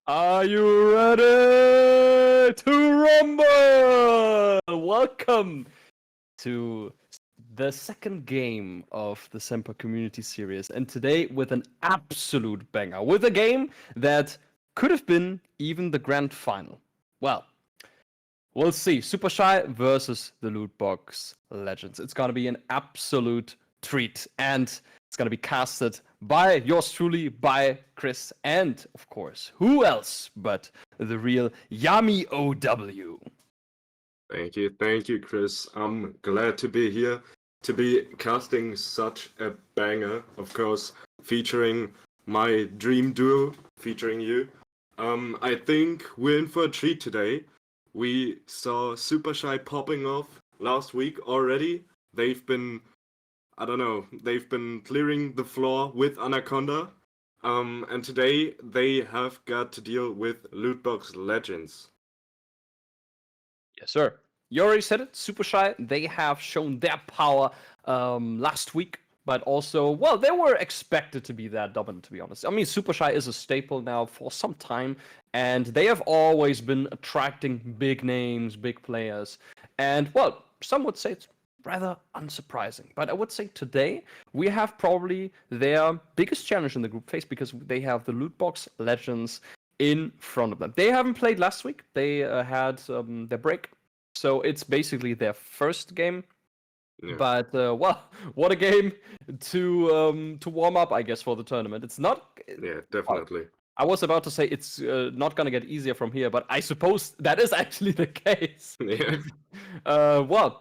Are you ready to rumble? Welcome to the second game of the SemperCommunity series, and today with an absolute banger, with a game that could have been even the grand final. Well, we'll see. Supershy versus the Lootbox Legends. It's gonna be an absolute treat, and it's gonna be casted by yours truly, by Chris, and of course, who else but the real Yami OW. Thank you, Chris. I'm glad to be here, to be casting such a banger, of course, featuring my dream duo, featuring you. I think we're in for a treat today. We saw Supershy popping off last week already. They've been, I don't know, they've been clearing the floor with Anaconda. And today they have got to deal with Lootbox Legends. Yes, sir. You already said it. Supershy, they have shown their power last week, but also, well, they were expected to be that dominant, to be honest. I mean, Supershy is a staple now for some time, and they have always been attracting big names, big players. And, well, some would say it's rather unsurprising. But I would say today we have probably their biggest challenge in the group phase because they have the Lootbox Legends in front of them. They haven't played last week. They had their break. So it's basically their first game. Yeah. But, well, what a game to warm up, I guess, for the tournament. It's not... Yeah, definitely. I was about to say it's not going to get easier from here, but I suppose that is actually the case. Yeah. Well,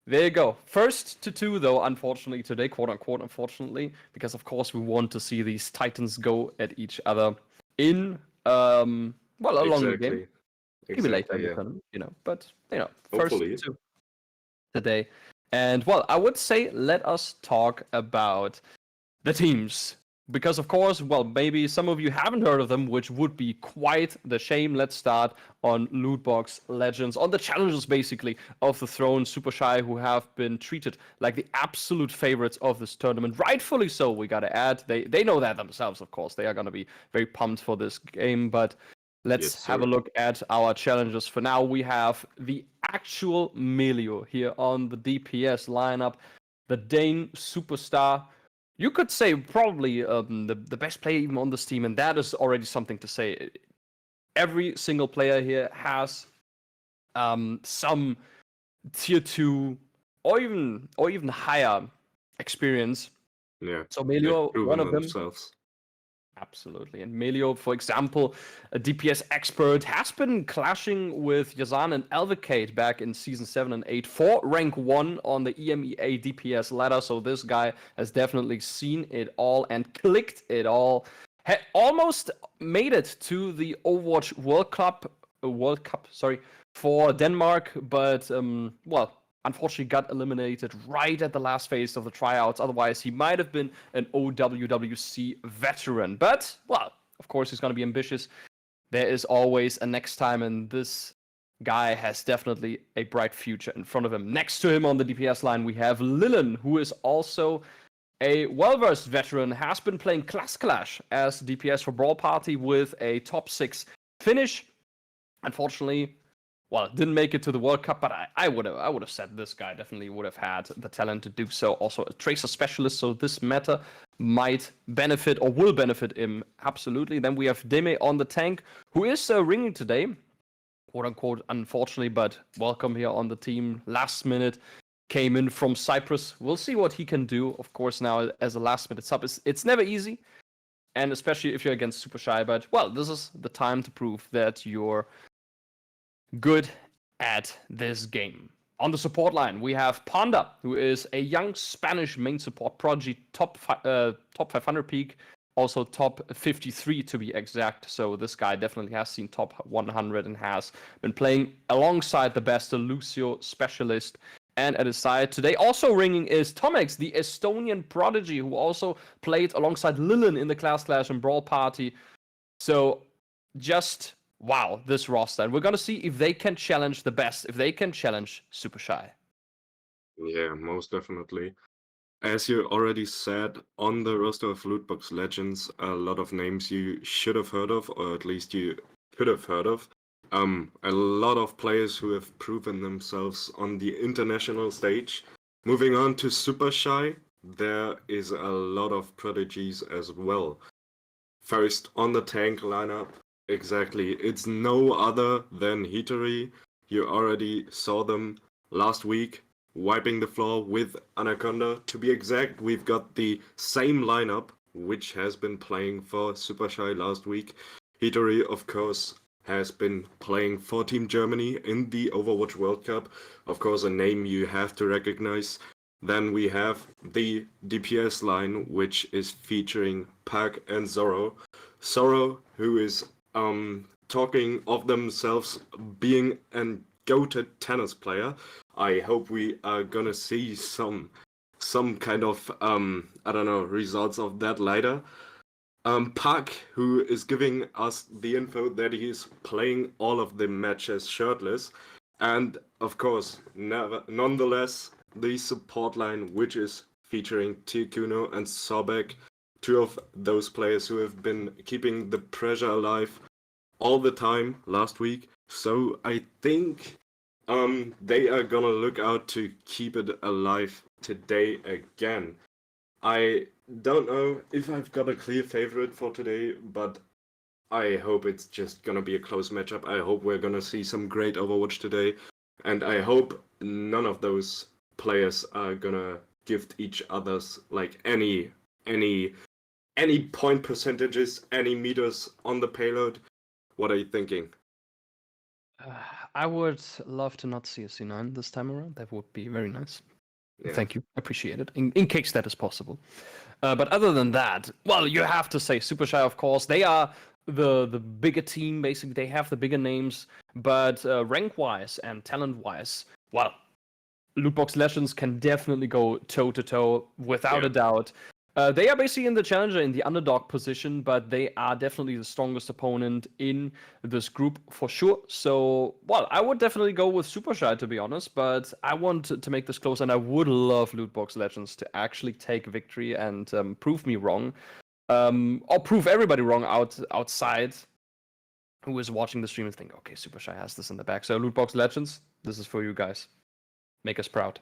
there you go. First to two, though, unfortunately, today, quote-unquote, unfortunately, because, of course, we want to see these titans go at each other in, well, along the game. Maybe later in the tournament, but, first Hopefully. two today. And, well, I would say let us talk about the teams. Because, of course, well, maybe some of you haven't heard of them, which would be quite the shame. Let's start on Lootbox Legends, on the challenges, basically, of the Throne, Supershy, who have been treated like the absolute favorites of this tournament. Rightfully so, we gotta add. They know that themselves, of course. They are gonna be very pumped for this game, but let's have a look at our challenges. For now, we have the actual Meliø here on the DPS lineup, the Dane superstar. You could say probably the best player even on this team, and that is already something to say. Every single player here has some tier 2 or even higher experience. Yeah. So Meliø, one of them. Themselves. Absolutely. And Melio, for example, a DPS expert, has been clashing with Yazan and Elvicate back in Season 7 and 8 for rank 1 on the EMEA DPS ladder. So this guy has definitely seen it all and clicked it all. Almost made it to the Overwatch World Cup, for Denmark, but, well, unfortunately got eliminated right at the last phase of the tryouts. Otherwise, he might have been an OWWC veteran. But, well, of course, he's going to be ambitious. There is always a next time, and this guy has definitely a bright future in front of him. Next to him on the DPS line, we have Lillen, who is also a well-versed veteran, has been playing Clash as DPS for Brawl Party with a top 6 finish. Unfortunately, well, didn't make it to the World Cup, but I would have said this guy definitely would have had the talent to do so. Also a tracer specialist, so this meta might benefit or will benefit him absolutely. Then we have Deme on the tank, who is ringing today, quote unquote, unfortunately, but welcome here on the team. Last minute came in from Cyprus. We'll see what he can do. Of course, now as a last minute sub, it's never easy, and especially if you're against Supershy. But well, this is the time to prove that you're good at this game. On the support line, we have Panda, who is a young Spanish main support prodigy, top 500 peak, also top 53 to be exact. So this guy definitely has seen top 100 and has been playing alongside the best Lucio specialist. And at his side today, also ringing is Tomex, the Estonian prodigy, who also played alongside Lillen in the Clash and Brawl Party. So just wow, this roster. And we're going to see if they can challenge the best, if they can challenge Supershy. Yeah, most definitely. As you already said, on the roster of Lootbox Legends, a lot of names you should have heard of, or at least you could have heard of. A lot of players who have proven themselves on the international stage. Moving on to Supershy, there is a lot of prodigies as well. First, on the tank lineup, exactly, it's no other than Hitori. You already saw them last week, wiping the floor with Anaconda. To be exact, we've got the same lineup, which has been playing for Supershy last week. Hitori, of course, has been playing for Team Germany in the Overwatch World Cup. Of course, a name you have to recognize. Then we have the DPS line, which is featuring Pak and Zorrow. Zorrow, who is talking of themselves being an goated tennis player. I hope we are gonna see some kind of I don't know, results of that later. Pak, who is giving us the info that he's playing all of the matches shirtless, and of course, nonetheless, the support line, which is featuring Tekuno and Sobek, two of those players who have been keeping the pressure alive all the time last week. So I think they are gonna look out to keep it alive today again. I don't know if I've got a clear favorite for today, but I hope it's just gonna be a close matchup. I hope we're gonna see some great Overwatch today, and I hope none of those players are gonna gift each other's like any point percentages, any meters on the payload. What are you thinking? I would love to not see a C9 this time around. That would be very nice. Yeah. Thank you. Appreciate it. In case that is possible. But other than that, well, you have to say Supershy, of course. They are the bigger team, basically. They have the bigger names. But rank-wise and talent-wise, well, Lootbox Legends can definitely go toe-to-toe, without a doubt. They are basically in the challenger, in the underdog position, but they are definitely the strongest opponent in this group for sure. So, well, I would definitely go with Supershy, to be honest, but I want to make this close, and I would love Lootbox Legends to actually take victory and prove me wrong, or prove everybody wrong outside who is watching the stream and think, okay, Supershy has this in the back. So, Lootbox Legends, this is for you guys. Make us proud.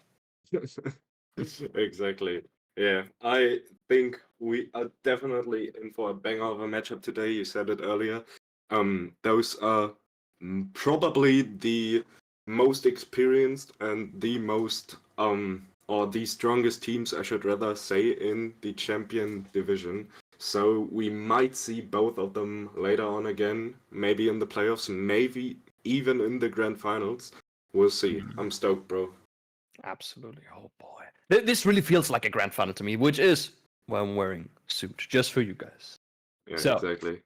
Exactly. Yeah, I think we are definitely in for a banger of a matchup today. You said it earlier. Those are probably the most experienced and the most or the strongest teams, I should rather say, in the champion division. So we might see both of them later on again, maybe in the playoffs, maybe even in the grand finals. We'll see. I'm stoked, bro. Absolutely. Oh boy. This really feels like a grand final to me, which is why I'm wearing a suit, just for you guys. Yeah, So, exactly.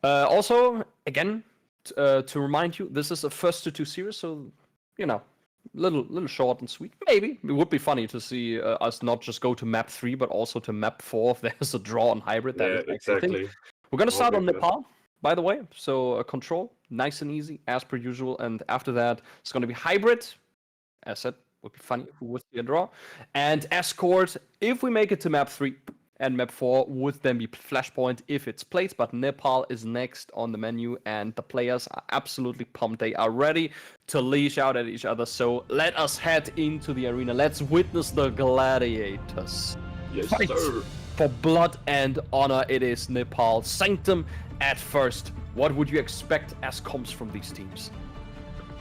Also, again, to remind you, this is a first to two series, so, you know, little short and sweet. Maybe it would be funny to see us not just go to map 3, but also to map 4 if there's a draw on hybrid. That is exactly. We're gonna start on Okay, Nepal, by the way. So control, nice and easy as per usual, and after that it's gonna be hybrid. As said, would be funny who would see a draw. And escort, if we make it to map 3 and map 4, would then be Flashpoint if it's played. But Nepal is next on the menu, and the players are absolutely pumped. They are ready to leash out at each other. So let us head into the arena. Let's witness the gladiators. Yes, Fight sir. for blood and honor. It is Nepal. Sanctum at first. What would you expect as comps from these teams?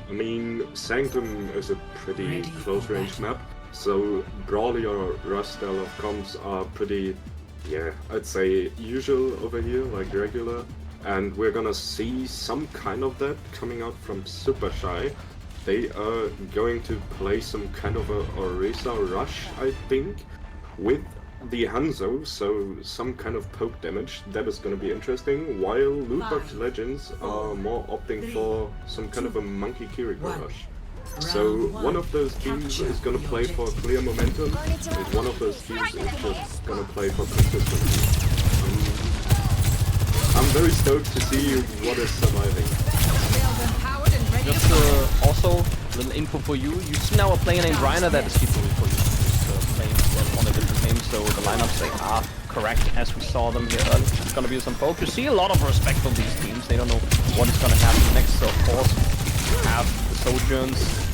I mean, Sanctum is a pretty close-range map, so Brawly or Rust style of comps are pretty, yeah, I'd say usual over here, like regular, and we're gonna see some kind of that coming out from Supershy. They are going to play some kind of a Orisa Rush, I think, with the Hanzo, so some kind of poke damage. That is going to be interesting, while Lootbox Legends are more opting for some kind of a Monkey Kiriko Rush. So one of those teams is going to play for clear momentum, and one of those teams is just going to play for consistency. I'm very stoked to see what is surviving. Just also, little info for you. You see now a player named Reiner that is Hitori for you. He's playing on a different name. lineups, they are correct as we saw them here. It's gonna be some focus. You see a lot of respect from these teams. They don't know what is gonna happen next. So of course, you have the Sojourns.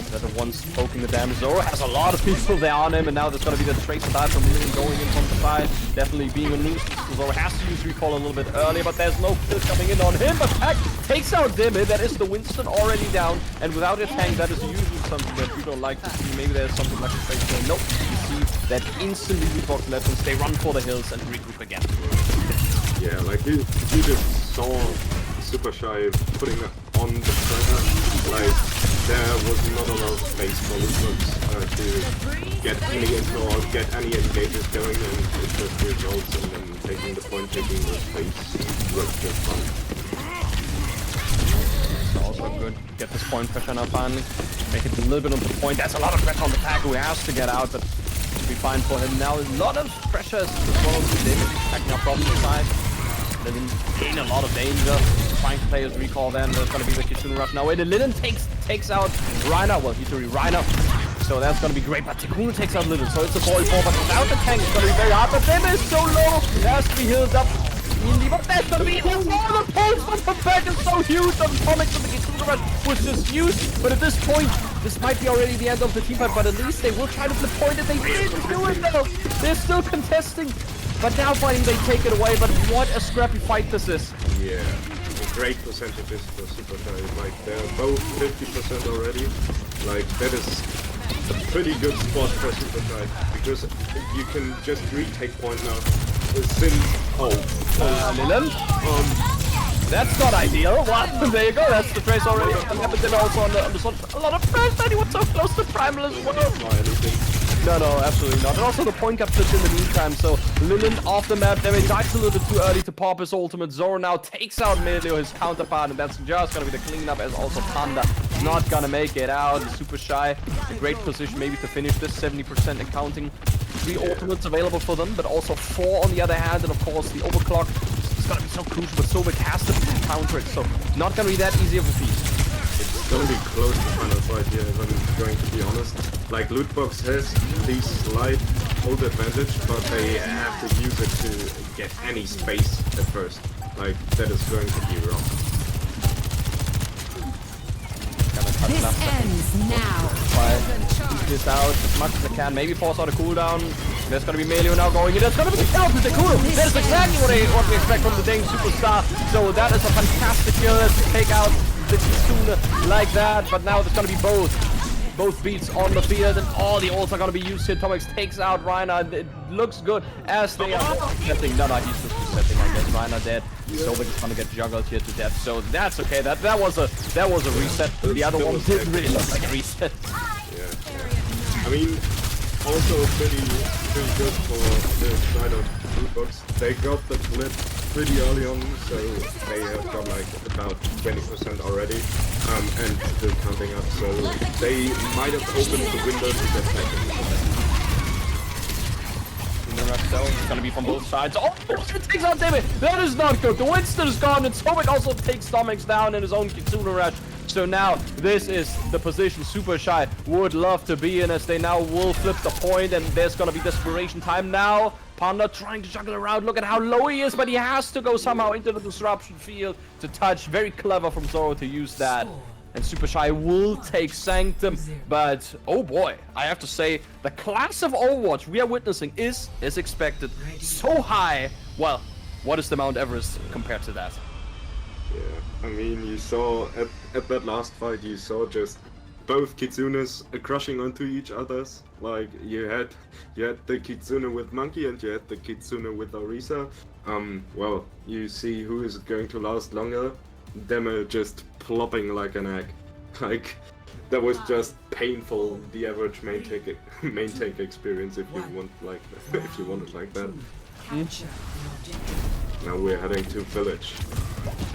They're the ones poking the damage. Zorrow has a lot of people there on him, and now there's gonna be the tracer dive from lillen going in from the side. Definitely being a nuisance. Zorrow has to use recall a little bit earlier, but there's no kill coming in on him. But Pack takes out Dimmy. That is the Winston already down, and without a tank, that is usually something that we don't like to see. Maybe there's something like a tracer. Nope. You see that instantly Lootbox Legends, they run for the hills and regroup again. Yeah, like you just saw Supershy putting on the pressure. Like there was not a lot of space for Lootbox to get any intro or get any engages going, and it just results in them taking the point, taking the space. Works just fine. It's also good. Get this point pressure now finally. Make it a little bit on the point. That's a lot of pressure on the Pack who has to get out, but it'll be fine for him now. A lot of pressure as well as David packing up from the side. They didn't gain a lot of danger. Trying to play his recall then. There's gonna be the Kitsune rush now. And the lillen takes out Reiner. Well, Hitori Reiner. So that's gonna be great. But Tekuno takes out lillen. So it's a 4v4, but without the tank, it's gonna be very hard. But Dem is so low. It has to be healed up. But that's gonna be the pulse from the back is so huge. The comics of the Kitsune rush was just used. But at this point, this might be already the end of the team fight. But at least they will try to flip point, and they didn't do it though. They're still contesting. But now fighting, they take it away. But what a scrappy fight this is. Yeah. Great percentages for Supershy. Like they're both 50% already. Like that is a pretty good spot for Supershy because you can just retake point now. Since lillen. That's not ideal. Well, there you go. That's the trace already. And happened then also on the sort of a lot of pressure. And he was so close to primal as well. Not anything. No, absolutely not. And also the point got flipped in the meantime, so lillen off the map. Then he dies a little bit too early to pop his ultimate. Zorrow now takes out Meliø, his counterpart, and that's just gonna be the cleanup, as also Panda not gonna make it out. Supershy, a great position maybe to finish this, 70% and counting. 3 ultimates available for them, but also 4 on the other hand, and of course the overclock is gonna be so crucial, but Sobek has to counter it, so not gonna be that easy of a feat. It's gonna be close to final fight here, if I'm going to be honest. Like, Lootbox has the slight hold advantage, but they have to use it to get any space at first. Like, that is going to be wrong. This ends now. Keep this out as much as I can. Maybe force out a cooldown. There's gonna be Meliø now going in. There's gonna be the kill from Tekuno. That is exactly what we expect from the Dane Superstar. So that is a fantastic kill to take out the Kitsune like that. But now there's gonna be both beats on the field, and all the ults are gonna be used here. Tomex takes out Reiner, and it looks good as they are resetting. No, he's just resetting. I guess Reiner dead. Sobek is gonna get juggled here to death, so that's okay. That was a reset. The other one didn't really look like a reset. Yeah. I mean, also pretty good for the side of Lootbox. They got the flip pretty early on, so they have got like about 20% already, and still counting up. So they might have opened the window to get back in the fight. It's gonna be from both sides. Oh, it takes out David. That is not good. The Winston is gone, and Sobek also takes stomachs down in his own Kitsune rush. So now this is the position Supershy would love to be in, as they now will flip the point, and there's gonna be desperation time now. Panda trying to juggle around. Look at how low he is, but he has to go somehow into the disruption field to touch. Very clever from Zorrow to use that. And Supershy will take Sanctum, but oh boy, I have to say, the class of Overwatch we are witnessing is, as expected, so high. Well, what is the Mount Everest compared to that? Yeah, I mean, you saw at that last fight, you saw just both Kitsunes crushing onto each other's. Like, you had the Kitsune with Monkey and you had the Kitsune with Orisa. Well, you see who is going to last longer. Them just plopping like an egg. Like, that was just painful. The average main take experience, if you want like if you want it like that. Now we're heading to Village,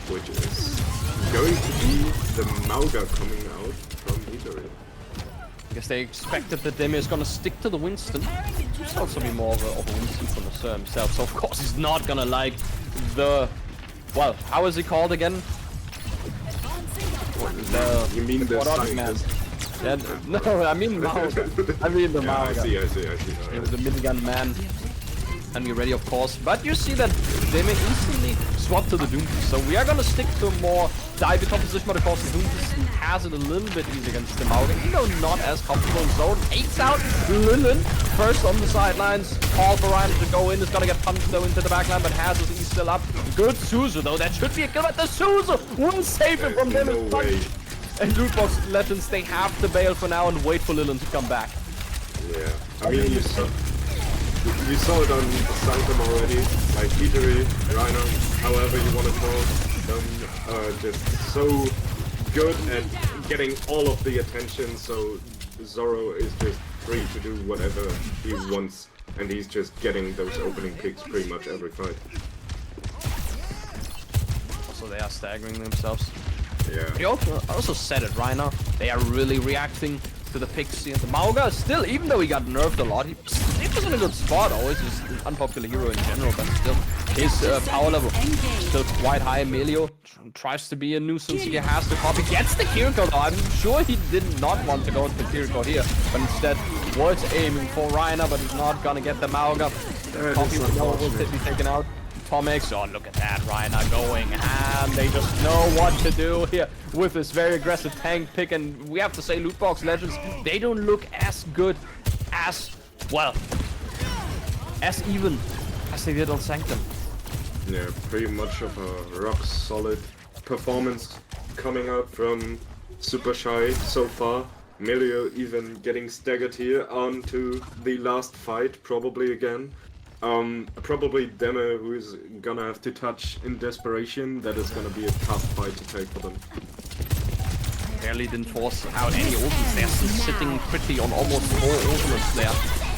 which is going to be the Mauga coming out from Hitori. I guess they expected that Demi is gonna stick to the Winston. It's also be more of a Winston from the Sir himself, so of course he's not gonna like the... Well, how is he called again? You mean the scientist? Yeah, no, I mean Mauga. I mean the Mauga. I see. It was the minigun man. and be ready, of course. But you see that they may instantly swap to the Doomfist. So we are gonna stick to a more divey composition, but of course the Doomfist has it a little bit easy against the Mauga. You know, not as comfortable in zone. Takes out Lillen first on the sidelines. Call for Ryan to go in. Is gonna get punched though into the backline, but has his E still up. Good Suzu though. That should be a kill, but the Suzu will save him from them. And Lootbox Legends, they have to bail for now and wait for Lillen to come back. Yeah, I mean, you saw it on Sanctum already, like Hitori, Rhino, however you want to call them, just so good at getting all of the attention, so Zorrow is just free to do whatever he wants, and he's just getting those opening picks pretty much every fight. Also, they are staggering themselves. Yeah. You also said it right now. They are really reacting to the picks here. The Mauga still, even though he got nerfed a lot, he was in a good spot. Always just an unpopular hero in general, but still his power level still quite high. Melio tries to be a nuisance. He has to copy, gets the Kiriko though. I'm sure he did not want to go with the Kiriko here, but instead was aiming for Reiner, but he's not gonna get the Mauga. Copy will be taken out. Tomex, oh look at that, Reiner going ham. They just know what to do here with this very aggressive tank pick, and we have to say Lootbox Legends, they don't look as good as, well, as even as they did on Sanctum. Yeah, pretty much of a rock solid performance coming out from Supershy so far. Meliø even getting staggered here onto the last fight, probably again. Probably Demo, who is gonna have to touch in desperation. That is gonna be a tough fight to take for them. Barely didn't force out any ultimates. They're still sitting pretty on almost 4 ultimates there.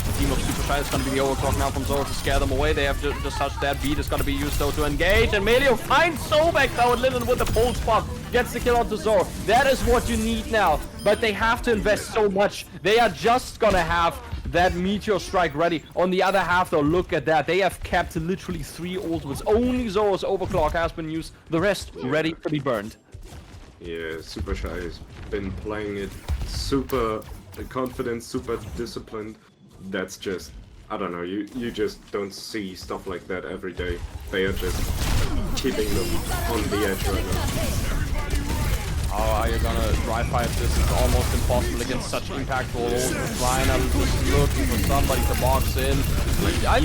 The team of Supershy is gonna be the overclock now from Zorrow to scare them away. They have just touched that. Beat is gonna be used though to engage, and Meliø finds Sobek though, and Lillen with the pole spot gets the kill onto Zorrow. That is what you need now, but they have to invest so much. They are just gonna have that meteor strike ready. On the other half though, look at that. They have kept literally 3 ultimates. Only Zorro's overclock has been used. The rest ready to be burned. Yeah, Supershy has been playing it super confident, super disciplined. That's just, I don't know, you just don't see stuff like that every day. They are just keeping them on the edge right now. How are you gonna dry fight this? It's almost impossible against such impactful ultimates. Ryan is just looking for somebody to box in. I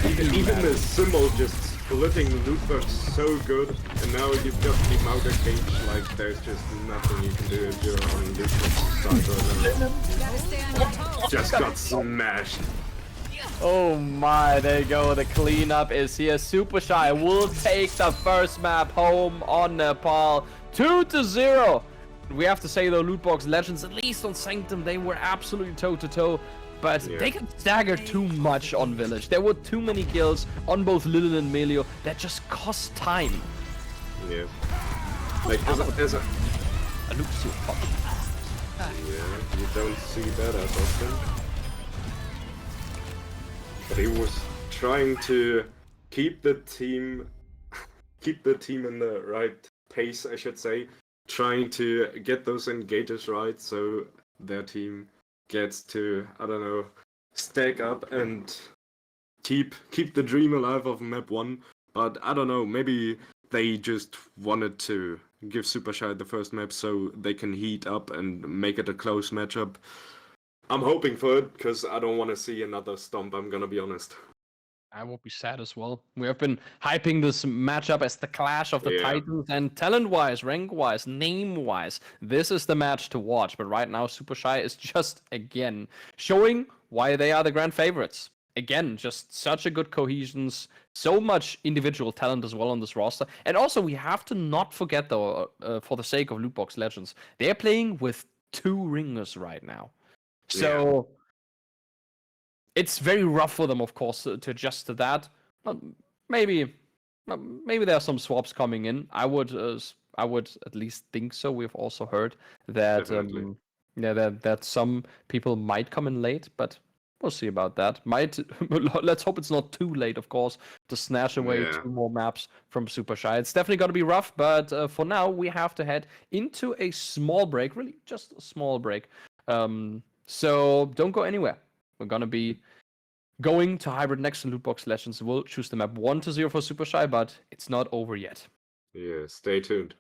think, even the symbol just splitting Lootbox so good, and now you've got the Mauga cage, like there's just nothing you can do if you're on Lootbox's side right now. Just got smashed. Oh my, there you go, the cleanup is here. Supershy will take the first map home on Nepal, 2-0. We have to say though, Lootbox Legends, at least on Sanctum, they were absolutely toe-to-toe. But they got staggered too much on Village. There were too many kills on both Lillen and Meliø that just cost time. Yeah. Like, as a loop so hot. Yeah, you don't see that as often. But he was trying to keep the team in the right pace, I should say. Trying to get those engages right, so their team gets to, I don't know, stack up and keep the dream alive of map 1. But I don't know, maybe they just wanted to give Supershy the first map so they can heat up and make it a close matchup. I'm hoping for it, because I don't want to see another stomp, I'm gonna be honest. I will be sad as well. We have been hyping this matchup as the clash of the Titans, and talent-wise, rank-wise, name-wise, this is the match to watch. But right now, Supershy is just, again, showing why they are the grand favorites. Again, just such a good cohesion, so much individual talent as well on this roster. And also, we have to not forget, though, for the sake of Lootbox Legends, they're playing with 2 ringers right now. So it's very rough for them, of course, to adjust to that. Maybe there are some swaps coming in. I would at least think so. We've also heard that that some people might come in late, but we'll see about that. Let's hope it's not too late, of course, to snatch away 2 more maps from Supershy. It's definitely going to be rough, but for now we have to head into a small break, really just a small break. So don't go anywhere. We're gonna be going to hybrid next in Lootbox Legends will choose the map 1-0 for Supershy, but it's not over yet. Yeah, stay tuned.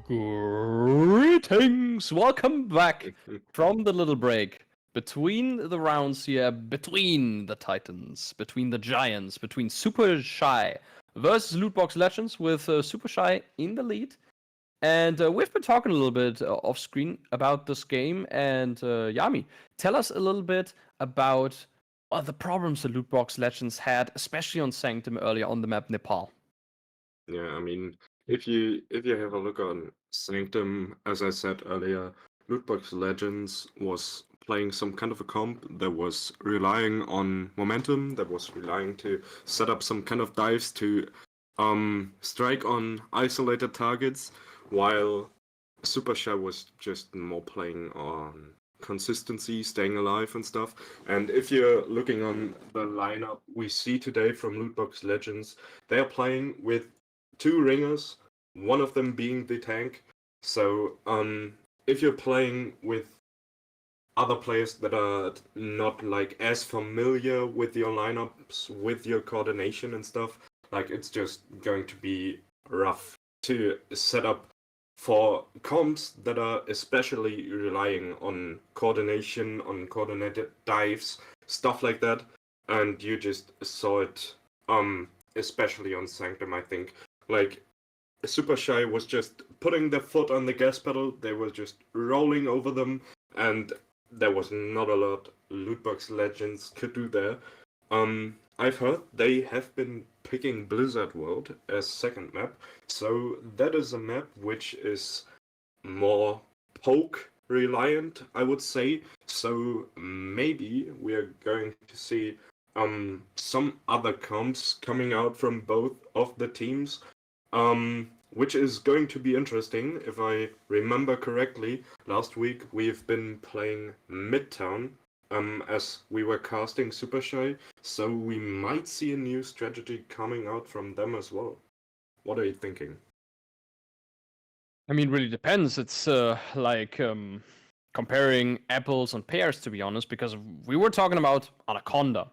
Greetings! Welcome back from the little break between the rounds here, between the Titans, between the Giants, between Supershy versus Lootbox Legends with Supershy in the lead. And we've been talking a little bit off screen about this game. And Yami, tell us a little bit about the problems the Lootbox Legends had, especially on Sanctum earlier on the map Nepal. Yeah, I mean, If you have a look on Sanctum, as I said earlier, Lootbox Legends was playing some kind of a comp that was relying on momentum, that was relying to set up some kind of dives to strike on isolated targets, while Supershy was just more playing on consistency, staying alive and stuff. And if you're looking on the lineup we see today from Lootbox Legends, they are playing with 2 ringers, one of them being the tank. So if you're playing with other players that are not like as familiar with your lineups, with your coordination and stuff, like it's just going to be rough to set up for comps that are especially relying on coordination, on coordinated dives, stuff like that. And you just saw it, especially on Sanctum, I think. Like, Supershy was just putting their foot on the gas pedal, they were just rolling over them, and there was not a lot Lootbox Legends could do there. I've heard they have been picking Blizzard World as second map, so that is a map which is more poke reliant, I would say. So maybe we are going to see some other comps coming out from both of the teams, which is going to be interesting. If I remember correctly, last week we've been playing Midtown as we were casting Supershy, so we might see a new strategy coming out from them as well. What are you thinking? I mean, really depends. It's like comparing apples and pears, to be honest, because we were talking about Anaconda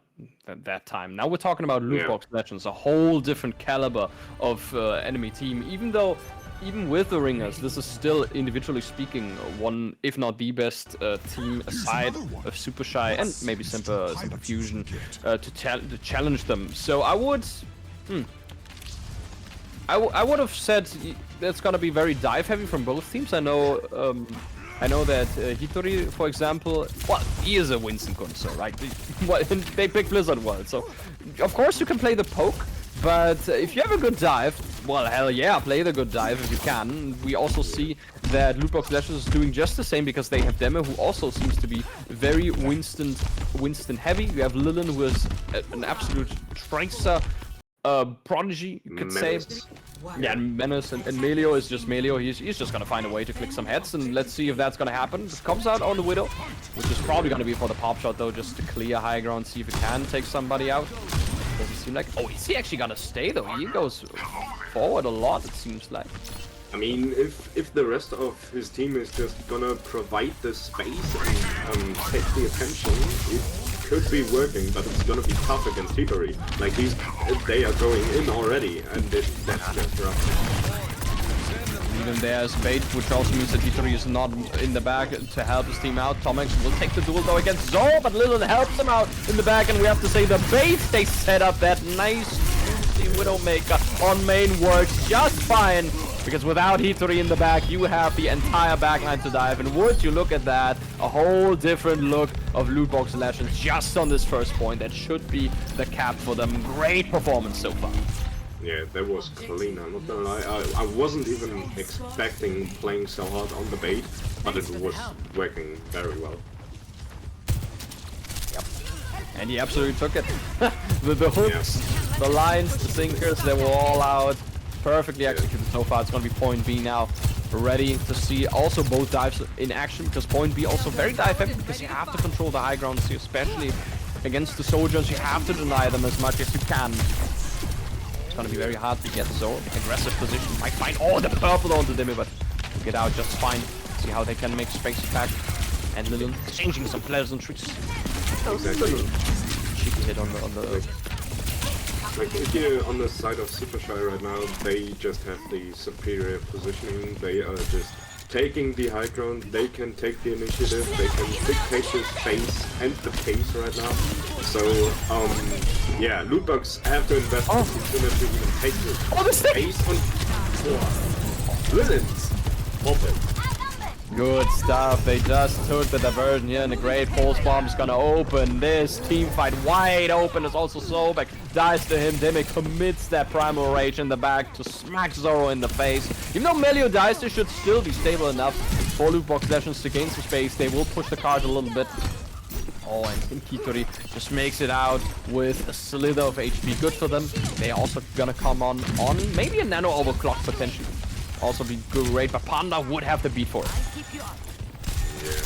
at that time. Now we're talking about Lootbox Legends, a whole different caliber of enemy team. Even with the ringers, this is still, individually speaking, one, if not the best team aside of Supershy and maybe Semper Fusion to challenge them. So I would, I would have said that's gonna be very dive heavy from both teams. I know that Hitori, for example, well, he is a Winston Gunso, right? They pick Blizzard World, so of course you can play the poke. But if you have a good dive, well, hell yeah, play the good dive if you can. We also see that Lootbox Legends is doing just the same because they have Demo, who also seems to be very Winston heavy. You have Lillen, who is an absolute tracer prodigy, you could say. Yeah, and Menace and Melio is just Melio. He's just gonna find a way to click some heads, and let's see if that's gonna happen. It comes out on the Widow, which is probably gonna be for the pop shot though, just to clear high ground, see if it can take somebody out. Doesn't seem like. Oh, is he actually gonna stay though? He goes forward a lot, it seems like. I mean, if the rest of his team is just gonna provide the space and take the attention, it could be working, but it's gonna be tough against Hitori. Like they are going in already, and that's just rough. Even there's bait, which also means that Hitori is not in the back to help his team out. Tomex will take the duel though against Zorrow, but Lillen helps him out in the back, and we have to say the bait they set up, that nice Widowmaker on main works just fine. Because without Hitori in the back, you have the entire backline to dive. And would you look at that, a whole different look of Lootbox Legends just on this first point. That should be the cap for them. Great performance so far. Yeah, that was clean, I'm not gonna lie. I wasn't even expecting playing so hard on the bait, but it was working very well. Yep. And he absolutely took it. the hooks, the lines, the sinkers, they were all out. Perfectly executed so far. It's going to be point B now. Ready to see also both dives in action, because point B also very dive heavy, because you have to control the high ground, especially against the soldiers. You have to deny them as much as you can. It's going to be very hard to get Zorrow. Aggressive position. Might find all the purple onto Demi, but get out just fine. See how they can make space back. And Lillen changing some pleasantries. Exactly. Cheeky hit on the Like, if you're on the side of Supershy right now, they just have the superior positioning. They are just taking the high ground. They can take the initiative. They can dictate the space and the pace right now. So, yeah, Lootbox have to invest in to even take the space on. Lillen, pop it. Good stuff. They just took the diversion here, and the great pulse bomb is gonna open this team fight wide open. As also Sobek dies to him. Demi commits that primal rage in the back to smack Zorrow in the face. Even though Meliø dies, they should still be stable enough for Lootbox Legends to gain some space. They will push the card a little bit. Oh, and Hitori just makes it out with a slither of HP. Good for them. They also gonna come on maybe a nano overclock potentially. Also be great, but Panda would have the beat for it. Yeah.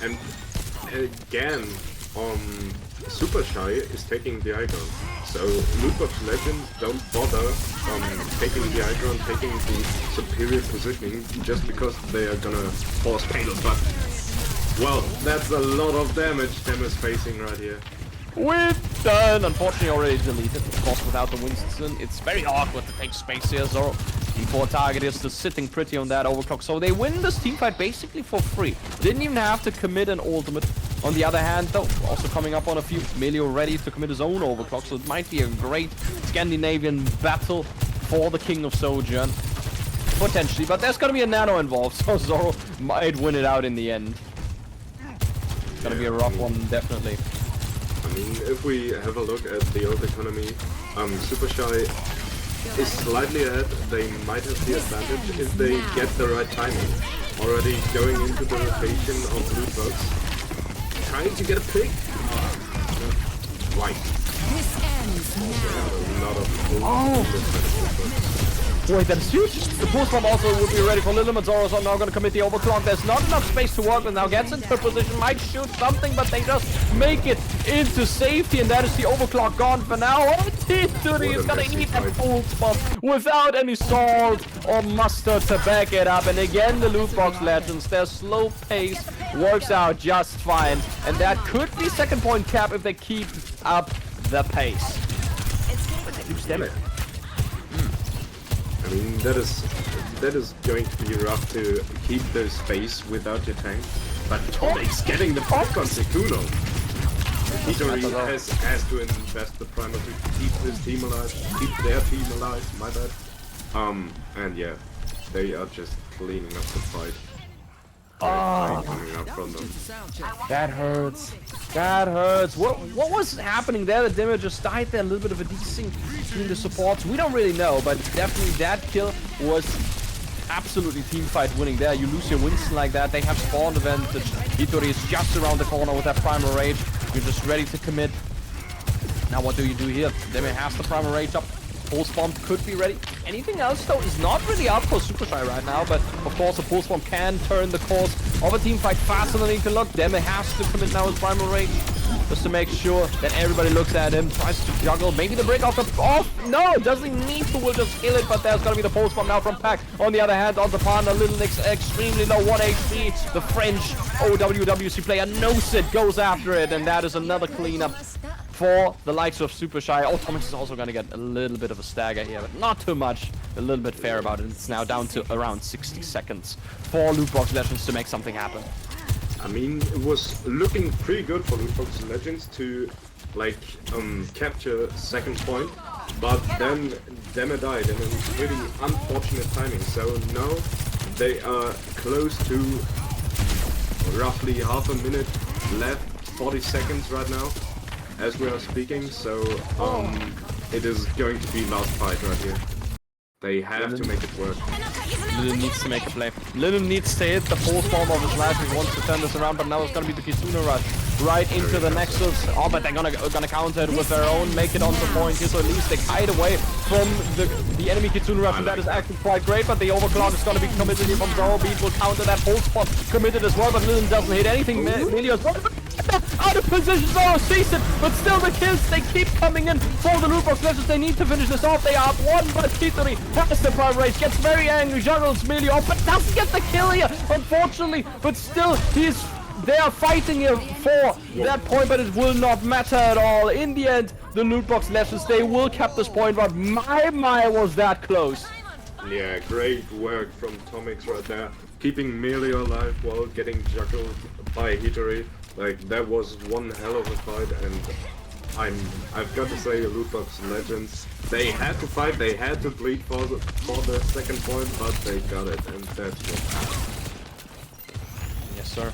And again, Supershy is taking the icon. So Lootbox Legends don't bother taking the icon, taking the superior positioning just because they are gonna force payload. But well, that's a lot of damage Dem is facing right here. We're done. Unfortunately, already deleted. Of course, without the Winston, it's very awkward to take space here. Zorrow, D4 target is just sitting pretty on that overclock. So they win this teamfight basically for free. Didn't even have to commit an ultimate. On the other hand, though, also coming up on a few. Meliø ready to commit his own overclock. So it might be a great Scandinavian battle for the King of Sojourn. Potentially, but there's gonna be a nano involved. So Zorrow might win it out in the end. It's gonna be a rough one, definitely. I mean, if we have a look at the old economy, Supershy is slightly ahead. They might have the advantage if they get the right timing. Already going into the rotation of Lootbox. Trying to get a pick. Right. This ends now. A lot of Wait, that's huge. The pulse bomb also would be ready for lillen. Zorrow are now going to commit the overclock. There's not enough space to work with. Now gets into position, might shoot something, but they just make it into safety, and that is the overclock gone for now. Oh, Hitori is going to eat that pulse bomb without any salt or mustard to back it up. And again, the Lootbox Legends, their slow pace works out just fine, and that could be second point cap if they keep up the pace. But they lose damage. I mean, that is going to be rough to keep the space without your tank. But Tomic's getting the pick on Tekuno. Hitori has to invest the primer to keep his team alive, keep their team alive, my bad. And yeah, they are just cleaning up the fight. Coming up from them. That hurts. That hurts. What was happening there? The Dimmer just died there. A little bit of a desync between the supports. We don't really know, but definitely that kill was absolutely team fight winning there. You lose your Winston like that. They have spawn advantage. Hitori is just around the corner with that primal rage. You're just ready to commit. Now what do you do here? Dimmer has the primal rage up. Pulse bomb could be ready. Anything else though is not really up for Supershy right now, but of course a pulse bomb can turn the course of a team fight faster than he can look. Demi has to commit now his primal rage just to make sure that everybody looks at him, tries to juggle. Maybe the break off the no, doesn't need to, will just kill it, but there's gonna be the pulse bomb now from Pack. On the other hand, on the Panda, Little Nick's extremely low, 1 HP. The French OWWC player knows it, goes after it, and that is another cleanup for the likes of Supershy. Oh, Thomas is also going to get a little bit of a stagger here, but not too much. A little bit fair about it. It's now down to around 60 seconds for Lootbox Legends to make something happen. I mean, it was looking pretty good for Lootbox Legends to, like, capture second point, but then Demi died, and it was really unfortunate timing. So now they are close to roughly half a minute left, 40 seconds right now, as we are speaking, so it is going to be last fight right here. They have to make it work. Lillen needs to make a play. Lillen needs to hit the pulse bomb of his life if he wants to turn this around, but now it's gonna be the Tekuno rush right into the Nexus. Oh, but they're gonna counter it with their own, make it onto point here, so at least they hide away from the enemy Tekuno rush, and that is actually quite great, but the overclock is gonna be committed here from Zorrow. Beat will counter that pulse bomb committed as well, but Lillen doesn't hit anything. Meliø's out of position, Zorrow sees it, but still the kills, they keep coming in for the Lootbox Legends. They need to finish this off. They are up one, but Hitori has the prime rage, gets very angry, juggles Meliø, but doesn't get the kill here, unfortunately, but still, they are fighting here for that point, but it will not matter at all. In the end, the Lootbox Legends, they will cap this point, but my, was that close. Yeah, great work from Tomix right there. Keeping Meliø alive while getting juggled by Hitori. Like, that was one hell of a fight, and I've got to say, Lootbox Legends, they had to fight, they had to bleed for the second point, but they got it, and that's what happened. Yes, sir.